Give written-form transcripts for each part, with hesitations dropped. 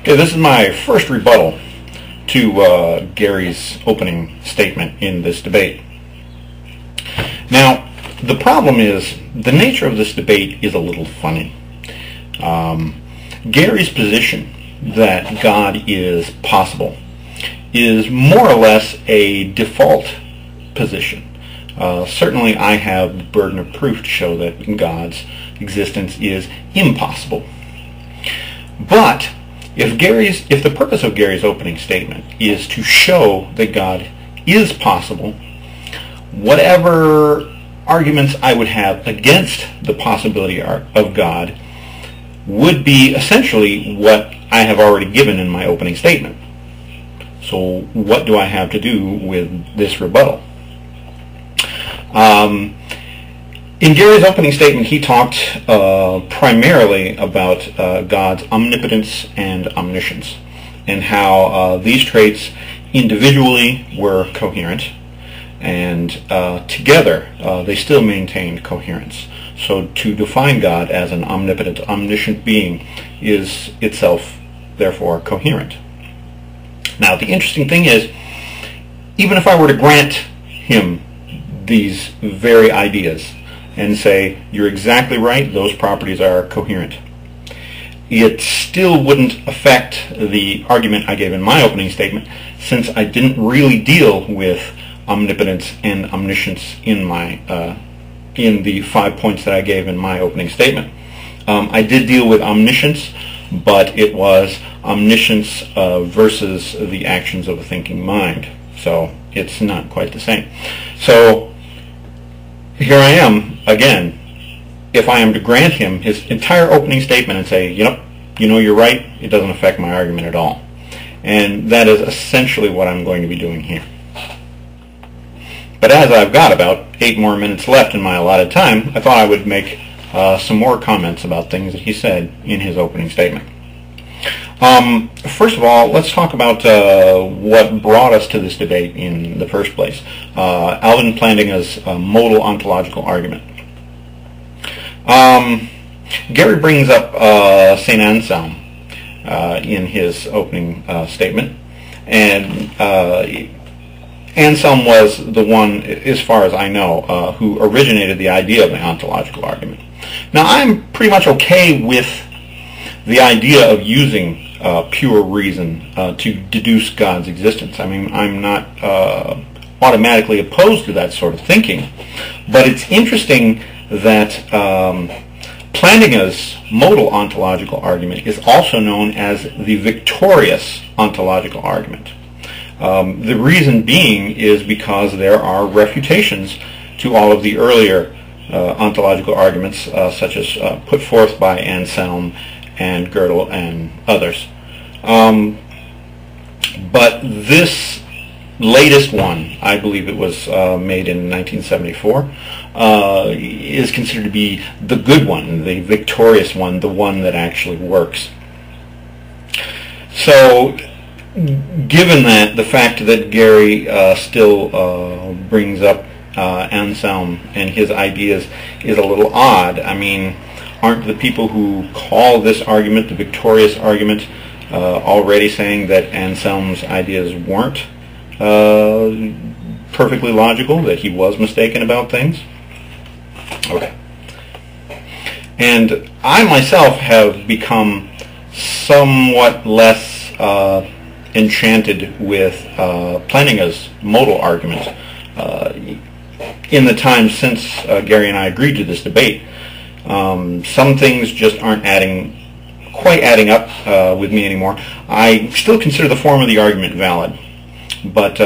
Okay, this is my first rebuttal to Gary's opening statement in this debate. Now, the problem is the nature of this debate is a little funny. Gary's position that God is possible is more or less a default position. Certainly I have the burden of proof to show that God's existence is impossible. But if the purpose of Gary's opening statement is to show that God is possible, whatever arguments I would have against the possibility of God would be essentially what I have already given in my opening statement. So what do I have to do with this rebuttal? In Gary's opening statement, he talked primarily about God's omnipotence and omniscience, and how these traits individually were coherent, and together they still maintained coherence. So to define God as an omnipotent, omniscient being is itself, therefore, coherent. Now, the interesting thing is, even if I were to grant him these very ideas and say, you're exactly right, those properties are coherent, it still wouldn't affect the argument I gave in my opening statement, since I didn't really deal with omnipotence and omniscience in the 5 points that I gave in my opening statement. I did deal with omniscience, but it was omniscience versus the actions of a thinking mind. So it's not quite the same. So here I am again. If I am to grant him his entire opening statement and say, you're right, it doesn't affect my argument at all. And that is essentially what I'm going to be doing here. But as I've got about 8 more minutes left in my allotted time, I thought I would make some more comments about things that he said in his opening statement. First of all, let's talk about what brought us to this debate in the first place. Alvin Plantinga's modal ontological argument. Gary brings up St. Anselm in his opening statement, and Anselm was the one, as far as I know, who originated the idea of the ontological argument. Now, I'm pretty much okay with the idea of using pure reason to deduce God's existence. I mean, I'm not automatically opposed to that sort of thinking, but it's interesting that Plantinga's modal ontological argument is also known as the victorious ontological argument. The reason being is because there are refutations to all of the earlier ontological arguments, such as put forth by Anselm and Gödel and others. But this latest one, I believe it was made in 1974, is considered to be the good one, the victorious one, the one that actually works. So, given that, the fact that Gary still brings up Anselm and his ideas is a little odd. I mean, aren't the people who call this argument the victorious argument already saying that Anselm's ideas weren't perfectly logical, that he was mistaken about things? Okay. And I myself have become somewhat less enchanted with Plantinga's modal argument in the time since Gary and I agreed to this debate. Some things just aren't quite adding up with me anymore. I still consider the form of the argument valid, but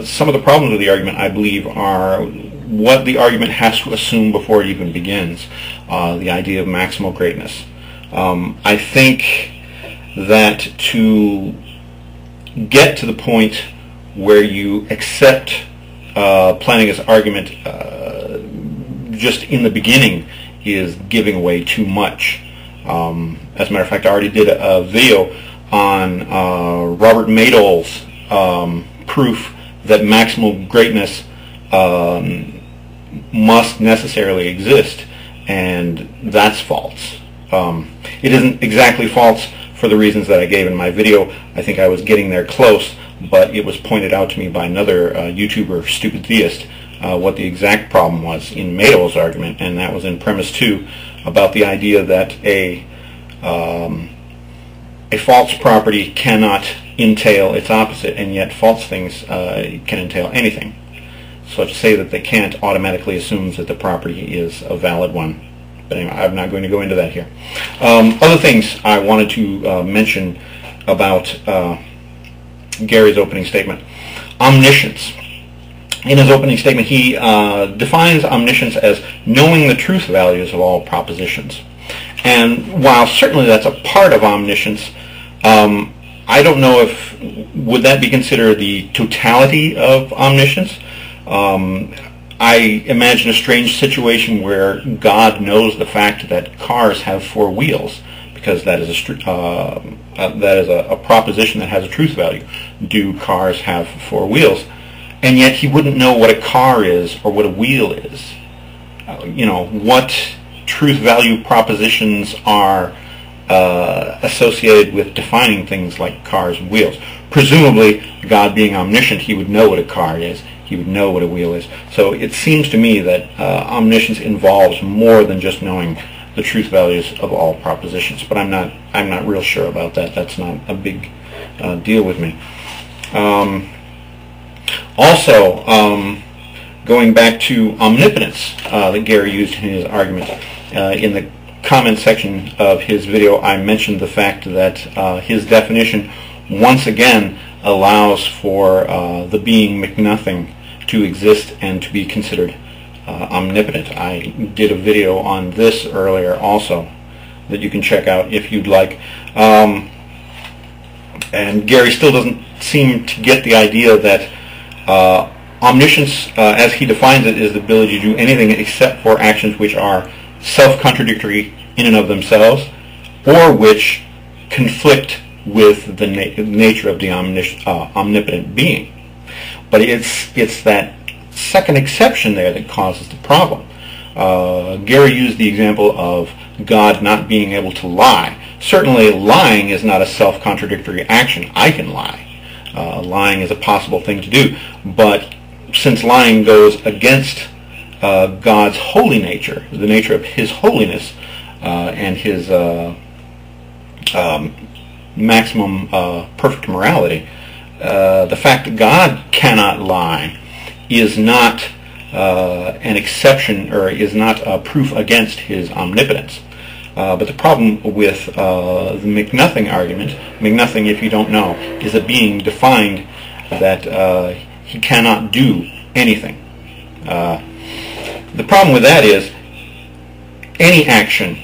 some of the problems with the argument, I believe, are what the argument has to assume before it even begins, the idea of maximal greatness. I think that to get to the point where you accept Plantinga's argument just in the beginning is giving away too much. As a matter of fact, I already did a video on Robert Maydole's proof that maximal greatness must necessarily exist, and that's false. It isn't exactly false for the reasons that I gave in my video. I think I was getting there close, but it was pointed out to me by another YouTuber, Stupid Theist, what the exact problem was in Maydole's argument, and that was in premise 2 about the idea that a false property cannot entail its opposite, and yet false things can entail anything. So to say that they can't automatically assumes that the property is a valid one. But anyway, I'm not going to go into that here. Other things I wanted to mention about Gary's opening statement. Omniscience. In his opening statement, he defines omniscience as knowing the truth values of all propositions. And while certainly that's a part of omniscience, I don't know if would that be considered the totality of omniscience. I imagine a strange situation where God knows the fact that cars have 4 wheels, because that is a proposition that has a truth value. Do cars have 4 wheels? And yet he wouldn't know what a car is or what a wheel is. What truth value propositions are associated with defining things like cars and wheels. Presumably, God being omniscient, he would know what a car is. He would know what a wheel is. So it seems to me that omniscience involves more than just knowing the truth values of all propositions. But I'm not real sure about that. That's not a big deal with me. Also, going back to omnipotence that Gary used in his argument, in the comment section of his video, I mentioned the fact that his definition once again allows for the being McNothing to exist and to be considered omnipotent. I did a video on this earlier also that you can check out if you'd like. And Gary still doesn't seem to get the idea that omniscience, as he defines it, is the ability to do anything except for actions which are self-contradictory in and of themselves, or which conflict with the nature of the omnipotent being. But it's that second exception there that causes the problem. Gary used the example of God not being able to lie. Certainly lying is not a self-contradictory action. I can lie. Lying is a possible thing to do. But since lying goes against God's holy nature, the nature of his holiness, and his maximum perfect morality, the fact that God cannot lie is not an exception, or is not a proof against his omnipotence. But the problem with the McNothing argument, McNothing, if you don't know, is a being defined that he cannot do anything. The problem with that is any action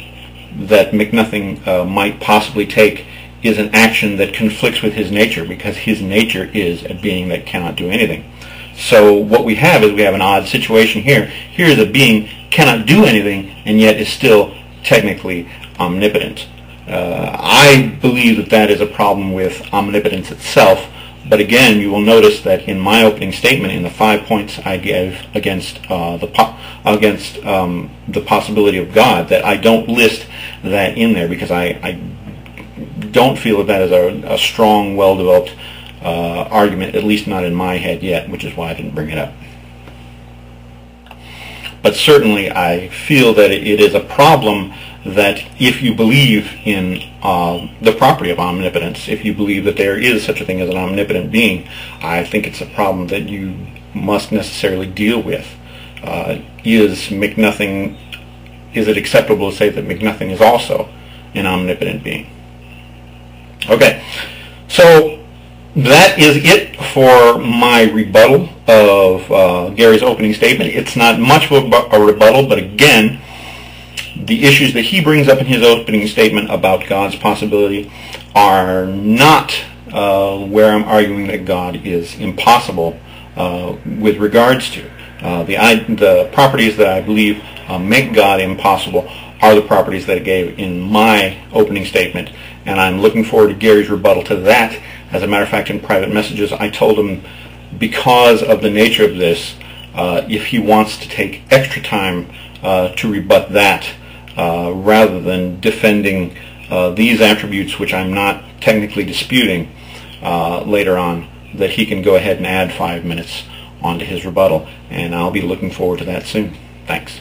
that McNothing might possibly take is an action that conflicts with his nature, because his nature is a being that cannot do anything. So what we have is we have an odd situation here. Here is a being cannot do anything and yet is still technically omnipotent. I believe that that is a problem with omnipotence itself. But again, you will notice that in my opening statement, in the 5 points I gave against the possibility of God, that I don't list that in there, because I don't feel that that is a strong, well-developed argument, at least not in my head yet, which is why I didn't bring it up. But certainly I feel that it is a problem that if you believe in the property of omnipotence, if you believe that there is such a thing as an omnipotent being, I think it's a problem that you must necessarily deal with. Is it acceptable to say that McNothing is also an omnipotent being? Okay, so that is it for my rebuttal of Gary's opening statement. It's not much of a rebuttal, but again, the issues that he brings up in his opening statement about God's possibility are not where I'm arguing that God is impossible with regards to. The properties that I believe make God impossible are the properties that I gave in my opening statement, and I'm looking forward to Gary's rebuttal to that. As a matter of fact, in private messages, I told him, because of the nature of this, if he wants to take extra time to rebut that, rather than defending these attributes, which I'm not technically disputing later on, that he can go ahead and add 5 minutes onto his rebuttal, and I'll be looking forward to that soon. Thanks.